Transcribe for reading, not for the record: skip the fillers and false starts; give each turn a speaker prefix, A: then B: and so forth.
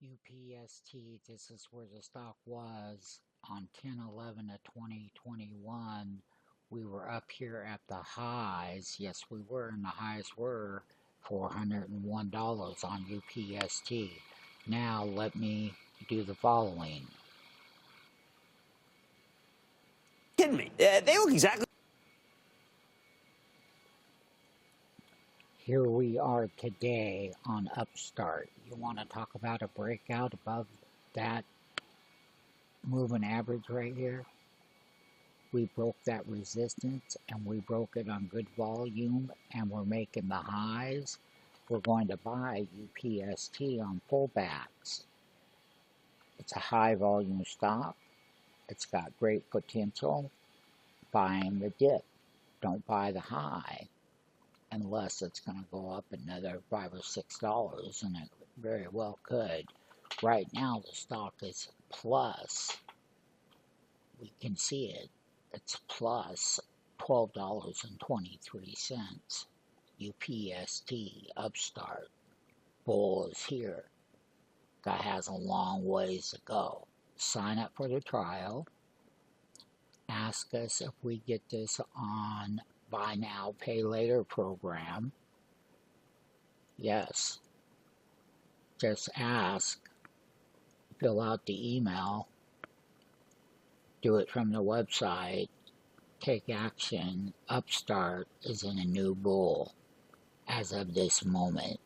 A: UPST, this is where the stock was on 10/11 of 2021. We were up here at the highs. Yes, we were, and the highs were $401 on UPST. Now let me do the following.
B: Kidding me? They look exactly.
A: Here we are today on Upstart. You want to talk about a breakout above that moving average right here? We broke that resistance and we broke it on good volume and we're making the highs. We're going to buy UPST on pullbacks. It's a high volume stock. It's got great potential. Buying the dip. Don't buy the high unless it's going to go up another $5 or $6, and it very well could. Right now the stock is plus. We can see it. It's plus $12.23. UPST, Upstart, Bull is here. Guy has a long ways to go. Sign up for the trial. Ask us if we get this on Buy Now, Pay Later program. Yes. Just ask. Fill out the email. Do it from the website. Take action. Upstart is in a new bull as of this moment.